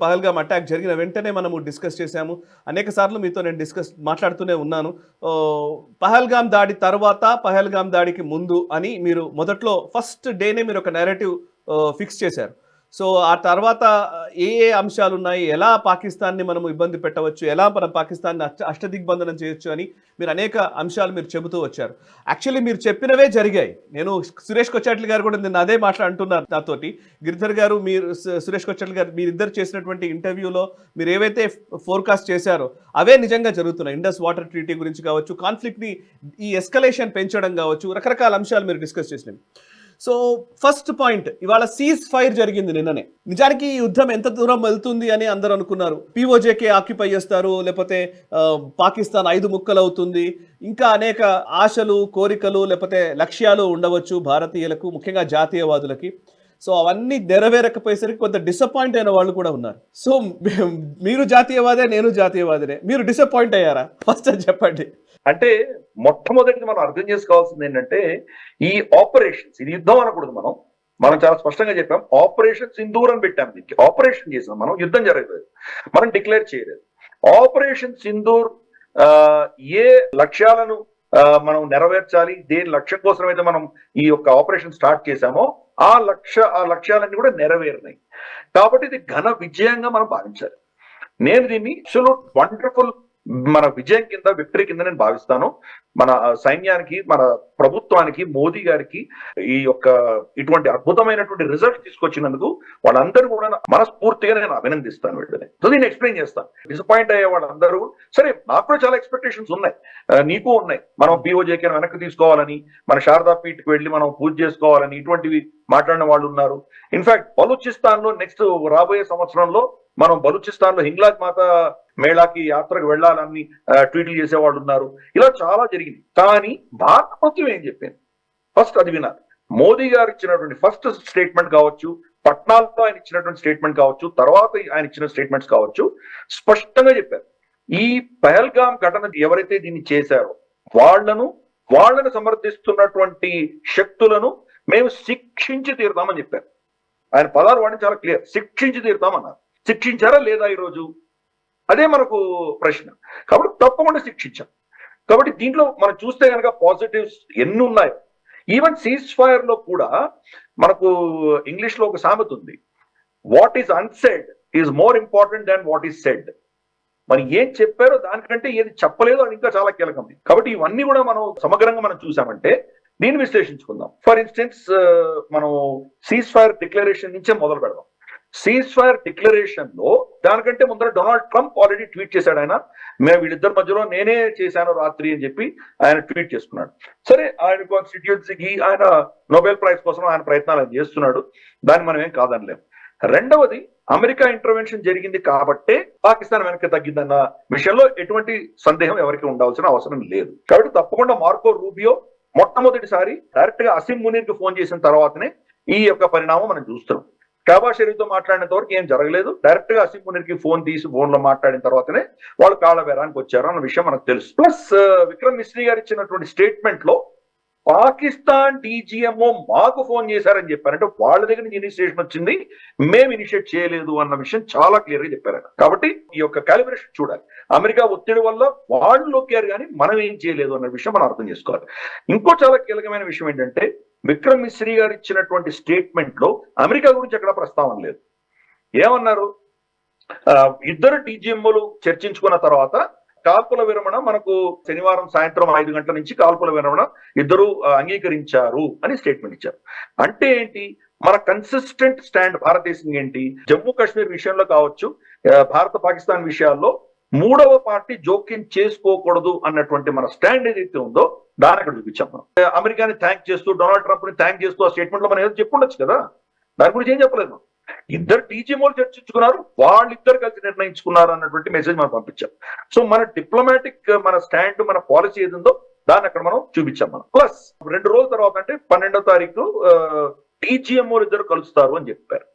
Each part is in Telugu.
పహల్గామ్ అటాక్ జరిగిన వెంటనే మనము డిస్కస్ చేశాము. అనేక సార్లు మీతో నేను మాట్లాడుతూనే ఉన్నాను. పహల్గామ్ దాడి తర్వాత, పహల్గామ్ దాడికి ముందు అని మీరు మొదట్లో ఫస్ట్ డేనే మీరు ఒక నేరేటివ్ ఫిక్స్ చేశారు. సో ఆ తర్వాత ఏ ఏ అంశాలున్నాయి, ఎలా పాకిస్తాన్‌ని మనము ఇబ్బంది పెట్టవచ్చు, ఎలా మనం పాకిస్తాన్‌ని అష్టదిగ్బంధనం చేయొచ్చు అని మీరు అనేక అంశాలు మీరు చెబుతూ వచ్చారు. యాక్చువల్లీ మీరు చెప్పినవే జరిగాయి. నేను సురేష్ కొచ్చాట్ల గారు కూడా నిన్న అదే అంటున్నారు నాతోటి. గిరిధర్ గారు, మీరు సురేష్ కొచ్చాట్ల గారు మీరిద్దరు చేసినటువంటి ఇంటర్వ్యూలో మీరు ఏవైతే ఫోర్కాస్ట్ చేశారో అవే నిజంగా జరుగుతున్నాయి. ఇండస్ వాటర్ ట్రీటీ గురించి కావచ్చు, కాన్ఫ్లిక్ట్‌ని ఈ ఎస్కలేషన్ పెంచడం కావచ్చు, రకరకాల అంశాలు మీరు డిస్కస్ చేసినవి. సో ఫస్ట్ పాయింట్, ఇవాళ సీజ్ ఫైర్ జరిగింది నిన్ననే. నిజానికి ఈ యుద్ధం ఎంత దూరం వెళ్తుంది అని అందరూ అనుకున్నారు. పీఓజేకే ఆక్యుపై చేస్తారు, లేకపోతే పాకిస్తాన్ 5 ముక్కలు అవుతుంది, ఇంకా అనేక ఆశలు, కోరికలు, లేకపోతే లక్ష్యాలు ఉండవచ్చు భారతీయులకు, ముఖ్యంగా జాతీయవాదులకి. సో అవన్నీ నెరవేరకపోయేసరికి కొంత డిసప్పాయింట్ అయిన వాళ్ళు కూడా ఉన్నారు. సో మీరు జాతీయవాదే, నేను జాతీయవాదినే. మీరు డిసప్పాయింట్ అయ్యారా? ఫస్ట్ అని చెప్పండి. అంటే మొట్టమొదటిది మనం అర్థం చేసుకోవాల్సింది ఏంటంటే, ఈ ఆపరేషన్స్, ఇది యుద్ధం అనకూడదు. మనం చాలా స్పష్టంగా చెప్పాం, ఆపరేషన్ సింధూర్ అని పెట్టాం. దీనికి ఆపరేషన్ చేసాం మనం, యుద్ధం జరగలేదు, మనం డిక్లేర్ చేయలేదు. ఆపరేషన్ సింధూర్ ఏ లక్ష్యాలను మనం నెరవేర్చాలి, దేని లక్ష్యం కోసం అయితే మనం ఈ యొక్క ఆపరేషన్ స్టార్ట్ చేశామో ఆ లక్ష్యాలన్నీ కూడా నెరవేరినాయి. కాబట్టి ఇది ఘన విజయంగా మనం భావించాలి. నేను దీన్ని అబ్సల్యూట్ వండర్ఫుల్ మన విజయం కింద, విక్టరీ కింద నేను భావిస్తాను. మన సైన్యానికి, మన ప్రభుత్వానికి, మోదీ గారికి ఈ యొక్క ఇటువంటి అద్భుతమైనటువంటి రిజల్ట్ తీసుకొచ్చినందుకు వాళ్ళందరూ కూడా మనస్ఫూర్తిగా నేను అభినందిస్తాను. వీళ్ళని సో దీన్ని ఎక్స్ప్లెయిన్ చేస్తాను. డిసప్పాయింట్ అయ్యే వాళ్ళందరూ, సరే నాకు కూడా చాలా ఎక్స్పెక్టేషన్స్ ఉన్నాయి, నీకు ఉన్నాయి. మనం పీఓజేకే వెనక్కి తీసుకోవాలని, మన శారదా పీఠ్కి వెళ్ళి మనం పూజ చేసుకోవాలని ఇటువంటివి మాట్లాడిన వాళ్ళు ఉన్నారు. ఇన్ఫాక్ట్ బలూచిస్తాన్ లో నెక్స్ట్ రాబోయే సంవత్సరంలో మనం బలూచిస్తాన్ లో హింగ్లాజ్ మాత మేళాకి యాత్రకు వెళ్లాలని ట్వీట్లు చేసేవాళ్ళు ఉన్నారు. ఇలా చాలా జరిగింది. కానీ భారత ప్రభుత్వం ఏం చెప్పింది, ఫస్ట్ అది వినాలి. మోదీ గారు ఇచ్చినటువంటి ఫస్ట్ స్టేట్మెంట్ కావచ్చు, పట్నాల్లో ఆయన ఇచ్చినటువంటి స్టేట్మెంట్ కావచ్చు, తర్వాత ఆయన ఇచ్చిన స్టేట్మెంట్స్ కావచ్చు, స్పష్టంగా చెప్పారు ఈ పహల్గామ్ ఘటన ఎవరైతే దీన్ని చేశారో వాళ్ళను సమర్థిస్తున్నటువంటి శక్తులను మేము శిక్షించి తీరుతామని చెప్పారు. ఆయన పదాలు వాడిని చాలా క్లియర్, శిక్షించి తీరుతామన్నారు. శిక్షించారా లేదా ఈరోజు? అదే మనకు ప్రశ్న. కాబట్టి తప్పకుండా శిక్షించాం. కాబట్టి దీంట్లో మనం చూస్తే కనుక పాజిటివ్స్ ఎన్ని ఉన్నాయో, ఈవెన్ సీజ్ ఫైర్ లో కూడా మనకు ఇంగ్లీష్ లో ఒక సామెత ఉంది, what is unsaid is more important than what is said. మరి ఏం చెప్పారో దానికంటే ఏది చెప్పలేదో అది ఇంకా చాలా కీలకం. కాబట్టి ఇవన్నీ కూడా మనం సమగ్రంగా మనం చూసామంటే దీన్ని విశ్లేషించుకుందాం. ఫర్ ఇన్స్టెన్స్ మనం సీజ్ ఫైర్ డిక్లరేషన్ నుంచే మొదలు పెడదాం. సీజ్ ఫైర్ డిక్లరేషన్ లో దానికంటే ముందర డొనాల్డ్ ట్రంప్ ఆల్రెడీ ట్వీట్ చేశాడు. ఆయన మేము వీళ్ళిద్దరి మధ్యలో నేనే చేశాను రాత్రి అని చెప్పి ఆయన ట్వీట్ చేసుకున్నాడు. సరే, ఆయన కాన్స్టిట్యూన్సీకి, ఆయన నోబెల్ ప్రైజ్ కోసం ఆయన ప్రయత్నాలు ఆయన చేస్తున్నాడు, దాన్ని మనం ఏం కాదనలేం. రెండవది, అమెరికా ఇంటర్వెన్షన్ జరిగింది కాబట్టే పాకిస్తాన్ వెనక్కి తగ్గిందన్న విషయంలో ఎటువంటి సందేహం ఎవరికి ఉండాల్సిన అవసరం లేదు. కాబట్టి తప్పకుండా మార్కో రూబియో మొట్టమొదటిసారి డైరెక్ట్ గా అసిమ్ మునీర్ కి ఫోన్ చేసిన తర్వాతనే ఈ యొక్క పరిణామం మనం చూస్తున్నాం. షహబాజ్ షరీఫ్ తో మాట్లాడినంత వరకు ఏం జరగలేదు. డైరెక్ట్ గా అసిమ్ మునీర్ కి ఫోన్ తీసి ఫోన్ లో మాట్లాడిన తర్వాతనే వాళ్ళు కాళ్ళబేరానికి వచ్చారు అన్న విషయం మనకు తెలుసు. ప్లస్ విక్రమ్ మిశ్రీ గారు ఇచ్చినటువంటి స్టేట్మెంట్ లో పాకిస్తాన్ డీజీఎంఓ మాకు ఫోన్ చేశారని చెప్పారంటే వాళ్ళ దగ్గర నుంచి ఇనిషియేషన్ వచ్చింది, మేము ఇనిషియేట్ చేయలేదు అన్న విషయం చాలా క్లియర్ గా చెప్పారు. కాబట్టి ఈ యొక్క కాలిబ్రేషన్ చూడాలి. అమెరికా ఒత్తిడి వల్ల వాళ్ళు నొక్కారు కానీ మనం ఏం చేయలేదు అన్న విషయం మనం అర్థం చేసుకోవాలి. ఇంకో చాలా కీలకమైన విషయం ఏంటంటే, విక్రమ్ మిశ్రీ గారు ఇచ్చినటువంటి స్టేట్మెంట్ లో అమెరికా గురించి ఎక్కడ ప్రస్తావన లేదు. ఏమన్నారు, ఇద్దరు డీజీఎంఓలు చర్చించుకున్న తర్వాత కాల్పుల విరమణ మనకు శనివారం సాయంత్రం 5 గంటల నుంచి కాల్పుల విరమణ ఇద్దరు అంగీకరించారు అని స్టేట్మెంట్ ఇచ్చారు. అంటే ఏంటి, మన కన్సిస్టెంట్ స్టాండ్ భారతదేశం ఏంటి, జమ్మూ కాశ్మీర్ విషయంలో కావచ్చు, భారత పాకిస్తాన్ విషయాల్లో మూడవ పార్టీ జోక్యం చేసుకోకూడదు అన్నటువంటి మన స్టాండ్ ఏదైతే ఉందో దాని అక్కడ చూపించాం. మనం అమెరికాని థ్యాంక్ చేస్తూ, డొనాల్డ్ ట్రంప్ ని థ్యాంక్ చేస్తూ ఆ స్టేట్మెంట్ లో మనం ఏదో చెప్పుండొచ్చు కదా, దాని గురించి ఏం చెప్పలేదు. ఇద్దరు డీజీఎంఓలు చర్చించుకున్నారు, వాళ్ళిద్దరు కలిసి నిర్ణయించుకున్నారు అన్నటువంటి మెసేజ్ మనం పంపించాం. సో మన డిప్లొమాటిక్, మన స్టాండ్, మన పాలసీ ఏది ఉందో దాన్ని అక్కడ మనం చూపించాం. మనం ప్లస్ 2 రోజుల తర్వాత అంటే 12వ తారీఖు డీజీఎంఓలు ఇద్దరు కలుస్తారు అని చెప్పారు.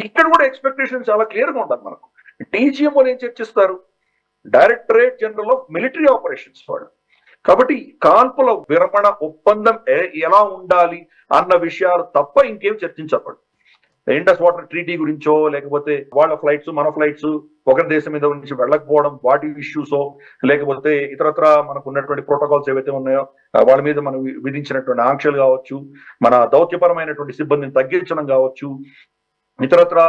ఇక్కడ కూడా ఎక్స్పెక్టేషన్ చాలా క్లియర్ గా ఉండాలి మనకు. డీజీఎంఓలు ఏం చర్చిస్తారు, directorate general of military operations వాళ్ళు. కాబట్టి కాల్పుల విరమణ ఒప్పందం ఎలా ఉండాలి అన్న విషయాలు తప్ప ఇంకేం చర్చించబడు. ఇండస్ వాటర్ ట్రీటీ గురించో లేకపోతే వాళ్ళ ఫ్లైట్స్ మన ఫ్లైట్స్ ఒకరి దేశం మీద నుంచి వెళ్ళకపోవడం వాటి ఇష్యూసో లేకపోతే ఇతరత్ర మనకు ఉన్నటువంటి ప్రోటోకాల్స్ ఏవైతే ఉన్నాయో వాళ్ళ మీద మనం విధించినటువంటి ఆంక్షలు కావచ్చు, మన దౌత్యపరమైనటువంటి సిబ్బందిని తగ్గించడం కావచ్చు, ఇతరత్ర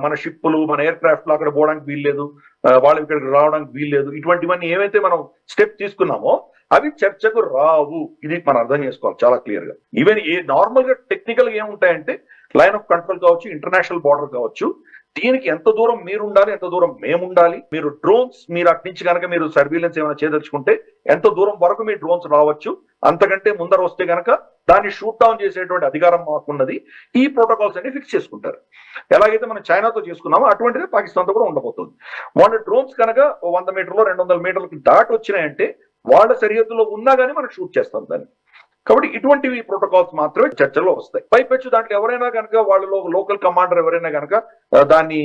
మన షిప్పులు మన ఎయిర్ క్రాఫ్ట్ లో అక్కడ పోవడానికి వీల్లేదు, వాళ్ళు ఇక్కడికి రావడానికి వీల్లేదు, ఇటువంటివన్నీ ఏవైతే మనం స్టెప్ తీసుకున్నామో అవి చర్చకు రావు. ఇది మనం అర్థం చేసుకోవాలి చాలా క్లియర్ గా. ఈవెన్ నార్మల్ గా టెక్నికల్ గా ఏముంటాయంటే లైన్ ఆఫ్ కంట్రోల్ కావచ్చు, ఇంటర్నేషనల్ బార్డర్ కావచ్చు, దీనికి ఎంత దూరం మీరు ఉండాలి, ఎంత దూరం మేము ఉండాలి, మీరు డ్రోన్స్ మీరు అటు నుంచి కనుక మీరు సర్వీలెన్స్ ఏమైనా చేయదలుచుకుంటే ఎంత దూరం వరకు మీ డ్రోన్స్ రావచ్చు, అంతకంటే ముందర వస్తే కనుక దాన్ని షూట్ డౌన్ చేసేటువంటి అధికారం మాకున్నది. ఈ ప్రోటోకాల్స్ అన్ని ఫిక్స్ చేసుకుంటారు. ఎలాగైతే మనం చైనాతో చేసుకున్నామో అటువంటిదే పాకిస్తాన్తో కూడా ఉండబోతుంది. వాళ్ళ డ్రోన్స్ కనుక 100 మీటర్లు 200 మీటర్లకి దాటి వచ్చినాయంటే వాళ్ళ సరిహద్దులో ఉన్నా కానీ మనం షూట్ చేస్తాం దాన్ని. కాబట్టి ఇటువంటివి ప్రోటోకాల్స్ మాత్రమే చర్చలో వస్తాయి. పైపెచ్చు దాంట్లో ఎవరైనా కనుక వాళ్ళలో లోకల్ కమాండర్ ఎవరైనా కనుక దాన్ని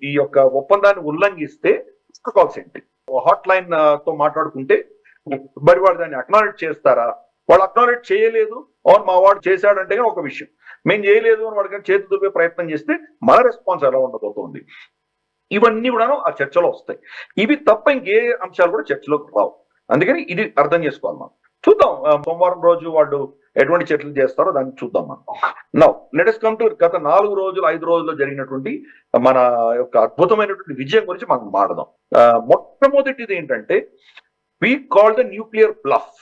ఈ యొక్క ఒప్పందాన్ని ఉల్లంఘిస్తే ప్రోటోకాల్స్ ఏంటి, హాట్ లైన్ తో మాట్లాడుకుంటే మరి వాళ్ళు దాన్ని అక్నాలెడ్జ్ చేస్తారా, వాళ్ళు అక్నాలెడ్జ్ చేయలేదు అవును మా వాడు చేశాడంటే ఒక విషయం, మేము చేయలేదు అని వాడికి చేతి దులిపే ప్రయత్నం చేస్తే మన రెస్పాన్స్ ఎలా ఉండబోతోంది, ఇవన్నీ కూడాను ఆ చర్చలో వస్తాయి. ఇవి తప్ప ఇంకే అంశాలు కూడా చర్చలోకి రావు. అందుకని ఇది అర్థం చేసుకోవాలి మనం. చూద్దాం సోమవారం రోజు వాళ్ళు ఎటువంటి చర్చలు చేస్తారో దాన్ని చూద్దాం మనం. Now let us come to గత 4 రోజులు 5 రోజుల్లో జరిగినటువంటి మన యొక్క అద్భుతమైనటువంటి విజయం గురించి మనం మాట్లాడదాం. మొట్టమొదటిది ఏంటంటే we call the nuclear bluff.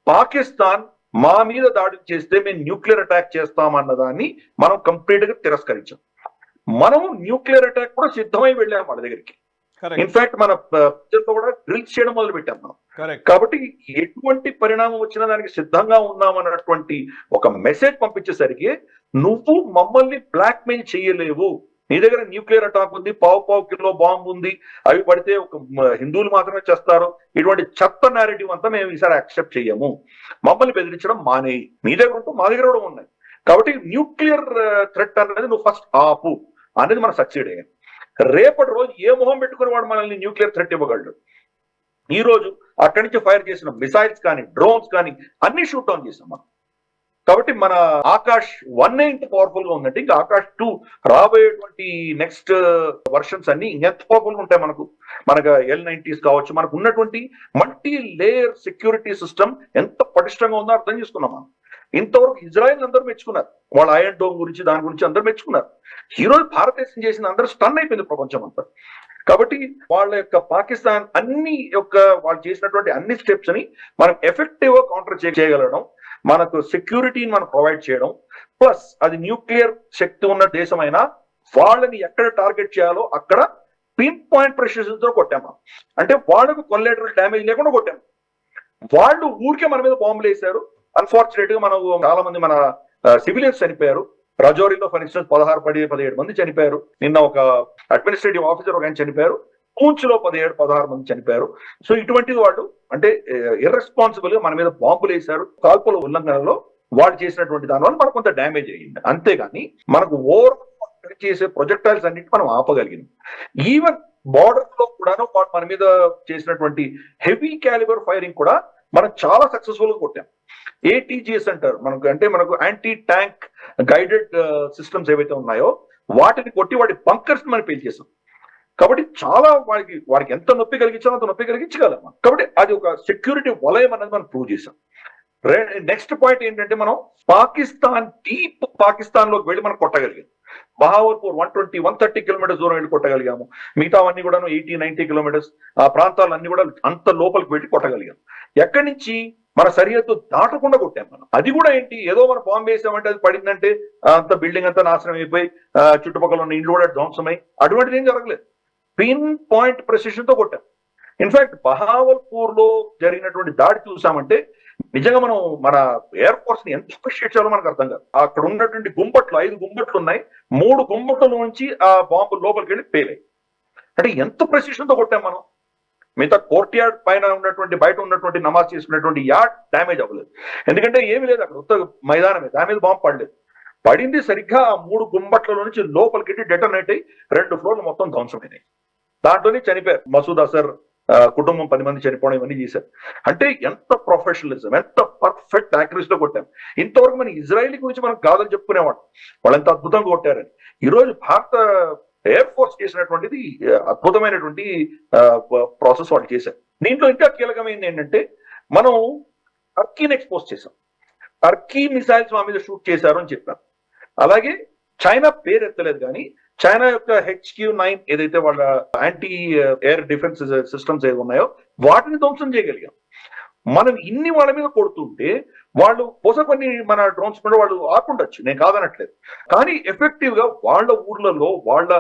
Pakistan మా మీద దాడి చేస్తే మేము న్యూక్లియర్ అటాక్ చేస్తామన్న దాన్ని మనం కంప్లీట్ గా తిరస్కరించాం. మనం న్యూక్లియర్ అటాక్ కూడా సిద్ధమై వెళ్ళాం వాళ్ళ దగ్గరికి. ఇన్ఫాక్ట్ మన ప్రజలతో కూడా డ్రిల్స్ చేయడం మొదలు పెట్టాం మనం. కాబట్టి ఎటువంటి పరిణామం వచ్చినా దానికి సిద్ధంగా ఉన్నామన్నటువంటి ఒక మెసేజ్ పంపించేసరికి నువ్వు మమ్మల్ని బ్లాక్ మెయిల్ చేయలేవు, నీ దగ్గర న్యూక్లియర్ అటాక్ ఉంది, పావు కిలో బాంబు ఉంది, అవి పడితే ఒక హిందువులు మాత్రమే చేస్తారు, ఇటువంటి చెత్త నేరేటివ్ అంతా మేము ఈసారి యాక్సెప్ట్ చేయము, మమ్మల్ని బెదిరించడం మానేయి, మీ దగ్గర ఉంటూ మా దగ్గర కూడా ఉన్నాయి, కాబట్టి న్యూక్లియర్ థ్రెట్ అనేది నువ్వు ఫస్ట్ ఆపు అనేది మనం సక్సీడ్ అయ్యాం. రేపటి రోజు ఏ మొహం పెట్టుకుని వాడు మనల్ని న్యూక్లియర్ థ్రెట్ ఇవ్వగలడు. ఈ రోజు అక్కడి నుంచి ఫైర్ చేసిన మిసైల్స్ కానీ డ్రోన్స్ కానీ అన్ని షూట్ డౌన్ చేసాం మనం. కాబట్టి మన ఆకాష్ 1 ఇంత పవర్ఫుల్ గా ఉందంటే ఇంకా ఆకాష్ 2 రాబోయేటువంటి నెక్స్ట్ వర్షన్స్ అన్ని ఇంకెంత పవర్ఫుల్ గా ఉంటాయి. మనకు L90s కావచ్చు, మనకు ఉన్నటువంటి మల్టీ లేయర్ సెక్యూరిటీ సిస్టమ్ ఎంత పటిష్టంగా ఉందో అర్థం చేసుకున్నాం మనం. ఇంతవరకు ఇజ్రాయెల్ అందరూ మెచ్చుకున్నారు, వాళ్ళ ఐరన్ డోమ్ గురించి దాని గురించి అందరూ మెచ్చుకున్నారు. ఈ రోజు భారతదేశం చేసిన అందరూ స్టన్ అయిపోయింది ప్రపంచం అంతా. కాబట్టి వాళ్ళ యొక్క పాకిస్తాన్ వాళ్ళు చేసినటువంటి అన్ని స్టెప్స్ ని మనం ఎఫెక్టివ్ గా కౌంటర్ చేయగలగడం, మనకు సెక్యూరిటీని మనం ప్రొవైడ్ చేయడం, ప్లస్ అది న్యూక్లియర్ శక్తి ఉన్న దేశమైనా వాళ్ళని ఎక్కడ టార్గెట్ చేయాలో అక్కడ పిన్ పాయింట్ ప్రెసిషన్ తో కొట్టాము. అంటే వాళ్ళకు కొల్లేటరల్ డ్యామేజ్ లేకుండా కొట్టాము. వాళ్ళు ఊరికే మన మీద బాంబులు వేశారు. అన్ఫార్చునేట్ గా మనం చాలా మంది మన సివిలియన్స్ చనిపోయారు. రజౌరీలో ఫర్ ఇన్స్టెన్స్ 17 మంది చనిపోయారు. నిన్న ఒక అడ్మినిస్ట్రేటివ్ ఆఫీసర్ ఒక ఆయన చనిపోయారు. పూంచ్లో 16 మంది చనిపోయారు. సో ఇటువంటిది వాళ్ళు అంటే ఇర్రెస్పాన్సిబుల్ గా మన మీద బాంబులు వేశారు. కాల్పుల ఉల్లంఘనలో వాళ్ళు చేసినటువంటి దానివల్ల మనకు కొంత డ్యామేజ్ అయ్యింది. అంతేగాని మనకు ఓవర్ చేసే ప్రొజెక్టైల్స్ అన్నిటి మనం ఆపగలిగినాం. ఈవెన్ బార్డర్ లో కూడాను మన మీద చేసినటువంటి హెవీ క్యాలిబర్ ఫైరింగ్ కూడా మనం చాలా సక్సెస్ఫుల్ గా కొట్టాం. ATGS అంటారు మనకు యాంటీ ట్యాంక్ గైడెడ్ సిస్టమ్స్ ఏవైతే ఉన్నాయో వాటిని కొట్టి వాటి బంకర్స్ మనం పేల్చేసాం. కాబట్టి చాలా వాడికి ఎంత నొప్పి కలిగించాలో అంత నొప్పి కలిగించగలం. కాబట్టి అది ఒక సెక్యూరిటీ వలయం అనేది మనం ప్రూవ్ చేసాం. నెక్స్ట్ పాయింట్ ఏంటంటే మనం పాకిస్తాన్ లోకి వెళ్ళి మనం కొట్టగలిగాం. బహావల్పూర్ 120-130 కిలోమీటర్స్ దూరం వెళ్ళి కొట్టగలిగాము. మిగతావన్నీ కూడా 80-90 కిలోమీటర్స్ ఆ ప్రాంతాలన్నీ కూడా అంత లోపలికి వెళ్ళి కొట్టగలిగాం. ఎక్కడి నుంచి మన సరిహద్దు దాటకుండా కొట్టాం మనం. అది కూడా ఏంటి, ఏదో మనం బాంబు వేసామంటే అది పడిందంటే అంత బిల్డింగ్ అంతా నాశనం అయిపోయి చుట్టుపక్కల ఉన్న ఇండ్లు కూడా ధ్వంసమై అటువంటిది ఏం జరగలేదు. పిన్ పాయింట్ ప్రెసిషన్ తో కొట్టాం. ఇన్ఫాక్ట్ బహావల్పూర్ లో జరిగినటువంటి దాడి చూసామంటే నిజంగా మనం మన ఎయిర్ ఫోర్స్ ని ఎంత అప్రిషియేట్ చేయాలో మనకు అర్థం కాదు. అక్కడ ఉన్నటువంటి 5 గుంబట్లు ఉన్నాయి. 3 గుంబట్ల నుంచి ఆ బాంబు లోపలికి వెళ్ళి పేలాయి. అంటే ఎంత ప్రెసిషన్ తో కొట్టాం మనం. మిగతా కోర్ట్ యార్డ్ పైన ఉన్నటువంటి బయట ఉన్నటువంటి నమాజ్ చేసుకున్నటువంటి యార్డ్ డ్యామేజ్ అవ్వలేదు. ఎందుకంటే ఏమీ లేదు, అక్కడ ఉత్త మైదానమే, దాని మీద బాంబు పడలేదు. పడింది సరిగ్గా ఆ 3 గుంబట్ల నుంచి లోపలికి డెటర్నేట్ అయ్యి 2 ఫ్లోర్లు మొత్తం ధ్వంసమైనాయి. దాంట్లోనే చనిపోయారు మసూద్ అజర్, కుటుంబం 10 మంది చనిపోవడం ఇవన్నీ చేశారు. అంటే ఎంత ప్రొఫెషనలిజం, ఎంత పర్ఫెక్ట్ యాక్యురసీతో కొట్టాం. ఇంతవరకు మన ఇజ్రాయెల్ గురించి మనం కాదని చెప్పుకునేవాడు, వాళ్ళు ఎంత అద్భుతంగా కొట్టారని. ఈ రోజు భారత ఎయిర్ ఫోర్స్ చేసినటువంటిది అద్భుతమైనటువంటి ప్రాసెస్ వాళ్ళు చేశారు. దీంట్లో ఇంకా కీలకమైనది ఏంటంటే మనం టర్కీని ఎక్స్పోజ్ చేశాం. టర్కీ మిసైల్స్ మా మీద షూట్ చేశారు అని చెప్పాం. అలాగే చైనా పేరు ఎత్తలేదు, కానీ చైనా యొక్క HQ-9 ఏదైతే వాళ్ళ యాంటీ ఎయిర్ డిఫెన్స్ సిస్టమ్స్ ఏవి ఉన్నాయో వాటిని ధ్వంసం చేయగలిగాం. మనం ఇన్ని వాళ్ళ మీద కొడుతుంటే వాళ్ళు బహుశా కొన్ని మన డ్రోన్స్ మీద వాళ్ళు ఆకుండొచ్చు, నేను కాదనట్లేదు. కానీ ఎఫెక్టివ్ గా వాళ్ళ ఊర్లలో వాళ్ళ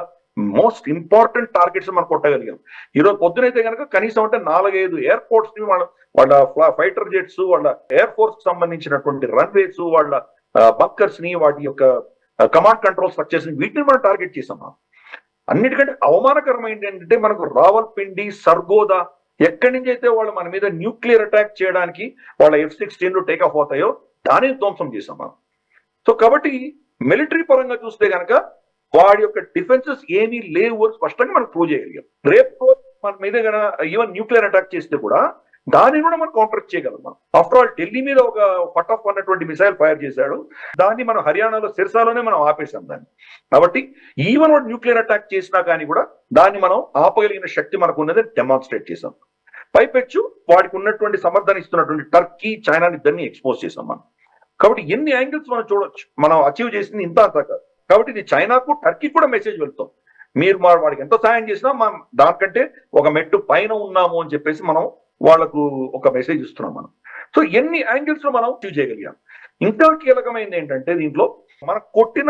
మోస్ట్ ఇంపార్టెంట్ టార్గెట్స్ మనం కొట్టగలిగాం. ఈరోజు పొద్దునైతే కనుక కనీసం అంటే 4-5 ఎయిర్పోర్ట్స్ ని వాళ్ళ ఫైటర్ జెట్స్, వాళ్ళ ఎయిర్ ఫోర్స్ కి సంబంధించినటువంటి రన్వేస్, వాళ్ళ బంకర్స్ ని, వాటి యొక్క కమాండ్ కంట్రోల్ స్ట్రక్చర్స్ ని, వీటిని మనం టార్గెట్ చేసాం. మనం అన్నిటికంటే అవమానకరమైంది ఏంటంటే మనకు రావల్పిండి, సర్గోదా ఎక్కడి నుంచి అయితే వాళ్ళు మన మీద న్యూక్లియర్ అటాక్ చేయడానికి వాళ్ళ F-16 టేక్ ఆఫ్ అవుతాయో దానిని ధ్వంసం చేసాం మనం. సో కాబట్టి మిలిటరీ పరంగా చూస్తే కనుక వాడి యొక్క డిఫెన్సెస్ ఏమీ లేవు అని స్పష్టంగా మనం ప్రూవ్ చేయగలిగాం. రేపు మన మీద ఈవెన్ న్యూక్లియర్ అటాక్ చేస్తే కూడా దాన్ని కూడా మనం కౌంటర్ చేయగలం. మనం ఆఫ్టర్ ఆల్ ఢిల్లీ మీద ఒక పటాఫ్ అన్నటువంటి మిసైల్ ఫైర్ చేశాడు, దాన్ని మనం హర్యానాలో సిర్సాలోనే మనం ఆపేశాం దాన్ని. కాబట్టి ఈవెన్ వాడు న్యూక్లియర్ అటాక్ చేసినా కానీ కూడా దాన్ని మనం ఆపగలిగిన శక్తి మనకు ఉన్నది డెమాన్స్ట్రేట్ చేశాం. పైపెచ్చు వాడికి ఉన్నటువంటి సమర్థన ఇస్తున్నటువంటి టర్కీ, చైనాని ఇద్దరిని ఎక్స్పోజ్ చేశాం మనం. కాబట్టి ఎన్ని యాంగిల్స్ మనం చూడొచ్చు, మనం అచీవ్ చేసింది ఇంత అంతా కాదు. కాబట్టి ఇది చైనాకు, టర్కీ కూడా మెసేజ్ వెళ్తాం, మీరు వాడికి ఎంత సాయం చేసినా మనం దానికంటే ఒక మెట్టు పైన ఉన్నాము అని చెప్పేసి మనం వాళ్లకు ఒక మెసేజ్ ఇస్తున్నాం మనం. సో ఎన్ని యాంగిల్స్ లో మనం అచీవ్ చేయగలిగాం. ఇంకా కీలకమైనది ఏంటంటే దీంట్లో మనం కొట్టిన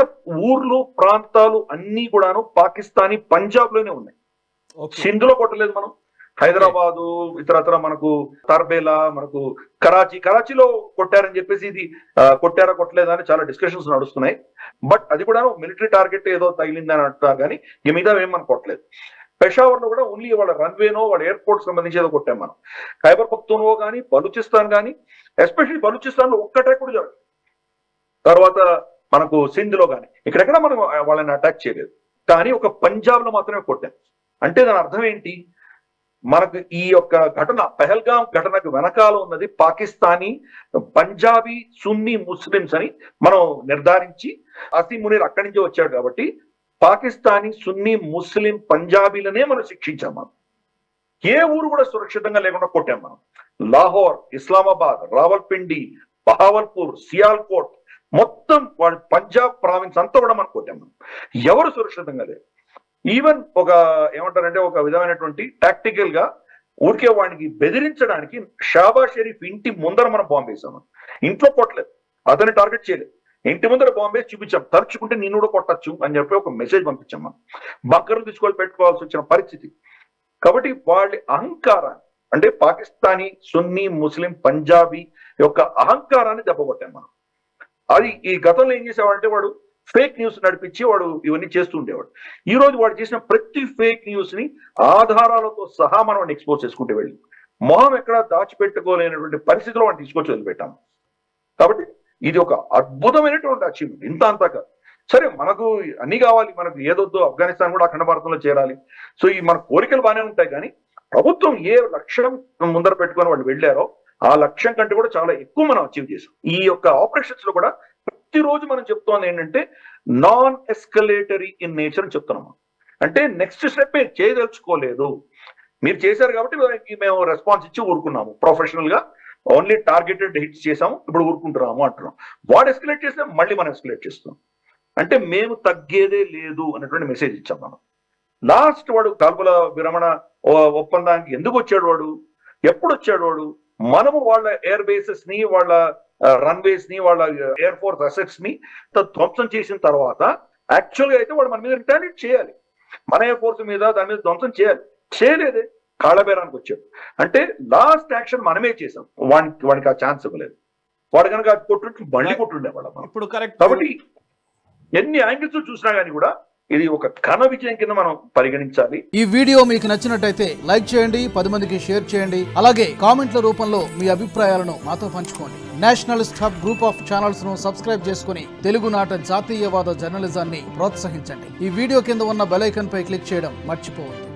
ఊర్లు, ప్రాంతాలు అన్ని కూడాను పాకిస్తానీ పంజాబ్ లోనే ఉన్నాయి. సింధులో కొట్టలేదు మనం, హైదరాబాదు, ఇతరత్ర మనకు తర్బేలా, మనకు కరాచీలో కొట్టారని చెప్పేసి ఇది కొట్టారా కొట్టలేదా అని చాలా డిస్కషన్స్ నడుస్తున్నాయి. బట్ అది కూడా మిలిటరీ టార్గెట్ ఏదో తగిలిందని అంటారు, కానీ ఈ మీద ఏం మనం కొట్టలేదు. పెషావర్ లో కూడా ఓన్లీ వాళ్ళ రన్వేనో వాళ్ళ ఎయిర్పోర్ట్ సంబంధించి ఏదో కొట్టాం మనం. ఖైబర్ పఖ్తూన్ఖా కానీ, బలూచిస్తాన్ కానీ, ఎస్పెషల్లీ బలూచిస్తాన్ లో ఒక్క అటాక్ కూడా జరగదు. తర్వాత మనకు సింధ్ లో కానీ ఇక్కడెక్కడ మనం వాళ్ళని అటాక్ చేయలేదు, కానీ ఒక పంజాబ్ లో మాత్రమే కొట్టాం. అంటే దాని అర్థం ఏంటి, మనకు ఈ యొక్క ఘటన, పహల్గాం ఘటనకు వెనకాల ఉన్నది పాకిస్తానీ పంజాబీ సున్నీ ముస్లిమ్స్ అని మనం నిర్ధారించి, అసీం మునీర్ అక్కడి నుంచి వచ్చాడు కాబట్టి పాకిస్తానీ సున్నీ ముస్లిం పంజాబీలనే మనం శిక్షించాం. మనం ఏ ఊరు కూడా సురక్షితంగా లేకుండా కొట్టాం మనం. లాహోర్, ఇస్లామాబాద్, రావల్పిండి, బహావల్పూర్, సియాల్కోట్, మొత్తం వాళ్ళ పంజాబ్ ప్రావిన్స్ అంతా కూడా మనం కొట్టాం మనం. ఎవరు సురక్షితంగా లేరు. ఈవెన్ ఒక ఏమంటారంటే ఒక విధమైనటువంటి టాక్టికల్ గా ఊరికే వాడికి బెదిరించడానికి షాబాజ్ షరీఫ్ ఇంటి ముందర మనం బాంబు వేసాం. ఇంట్లో కొట్టలేదు, అతన్ని టార్గెట్ చేయలేదు, ఇంటి ముందర బాంబే చూపించాం, తరుచుకుంటే నిన్ను కూడా కొట్టచ్చు అని చెప్పి ఒక మెసేజ్ పంపించాం మనం. బంకర్లు తీసుకొని పెట్టుకోవాల్సి వచ్చిన పరిస్థితి. కాబట్టి వాళ్ళ అహంకారాన్ని, అంటే పాకిస్తానీ సున్నీ ముస్లిం పంజాబీ యొక్క అహంకారాన్ని దెబ్బకొట్టాం మనం. అది ఈ గతంలో ఏం చేసేవాడంటే వాడు ఫేక్ న్యూస్ నడిపించి వాడు ఇవన్నీ చేస్తూ ఉండేవాడు. ఈ రోజు వాడు చేసిన ప్రతి ఫేక్ న్యూస్ ని ఆధారాలతో సహా మనం ఎక్స్పోజ్ చేసుకుంటూ వెళ్ళి మొహం ఎక్కడా దాచిపెట్టుకోలేనటువంటి పరిస్థితిలో వాడిని తీసుకొచ్చి వదిలిపెట్టాము. కాబట్టి ఇది ఒక అద్భుతమైనటువంటి అచీవ్మెంట్. ఇంత అంతా కాదు, సరే మనకు అన్ని కావాలి, మనకు ఏదొద్దు, ఆఫ్ఘనిస్తాన్ కూడా అఖండ భారతంలో చేరాలి. సో ఈ మన కోరికలు బాగానే ఉంటాయి, కానీ ప్రభుత్వం ఏ లక్ష్యం ముందర పెట్టుకొని వాళ్ళు వెళ్ళారో ఆ లక్ష్యం కంటే కూడా చాలా ఎక్కువ మనం అచీవ్ చేసాం. ఈ యొక్క ఆపరేషన్స్ లో కూడా ప్రతిరోజు మనం చెప్తోంది ఏంటంటే నాన్ ఎస్కలేటరీ ఇన్ నేచర్ అని చెప్తున్నాం. అంటే నెక్స్ట్ స్టెప్ మీరు చేయదలుచుకోలేదు, మీరు చేశారు కాబట్టి మేము రెస్పాన్స్ ఇచ్చి ఊరుకున్నాము, ప్రొఫెషనల్ గా ఓన్లీ టార్గెటెడ్ హిట్స్ చేసాము, ఇప్పుడు ఊరుకుంటున్నాము అంటున్నాం. వాడు ఎస్కలేట్ చేస్తే మళ్ళీ మనం ఎస్కలేట్ చేస్తున్నాం. అంటే మేము తగ్గేదే లేదు అనేటువంటి మెసేజ్ ఇచ్చాం మనం. లాస్ట్ వాడు కాల్పుల విరమణ ఒప్పందానికి ఎందుకు వచ్చాడు వాడు, ఎప్పుడు వచ్చాడు వాడు, మనము వాళ్ళ ఎయిర్ బేసెస్ ని, వాళ్ళ రన్వేస్ ని, వాళ్ళ ఎయిర్ ఫోర్స్ అసెట్స్ ని ధ్వంసం చేసిన తర్వాత యాక్చువల్ గా అయితే వాడు మన మీద రిటాలియేట్ చేయాలి, మన ఎయిర్ ఫోర్స్ మీద దాని మీద ధ్వంసం చేయాలి, చేయలేదే, కాళ్ళబేరానికి వచ్చాడు. అంటే లాస్ట్ యాక్షన్ మనమే చేసాం, వాడికి ఆ ఛాన్స్ ఇవ్వలేదు. వాడు కనుక కొట్టు బండి కొట్టుండే వాళ్ళ. ఇప్పుడు కరెక్ట్. కాబట్టి ఎన్ని యాంగిల్స్ చూసినా గానీ కూడా ఇది ఒక ఘన విజయం కింద మనం పరిగణించాలి. ఈ వీడియో మీకు నచ్చినట్టయితే లైక్ చేయండి, 10 మందికి షేర్ చేయండి, అలాగే కామెంట్ల రూపంలో మీ అభిప్రాయాలను మాతో పంచుకోండి. Nationalist hub group of channels ను సబ్స్క్రైబ్ చేసుకుని తెలుగునాట జాతీయవాద జర్నలిజాన్ని ప్రోత్సహించండి. ఈ వీడియో కింద ఉన్న బెల్ ఐకాన్ పై క్లిక్ చేయడం మర్చిపోవద్దు.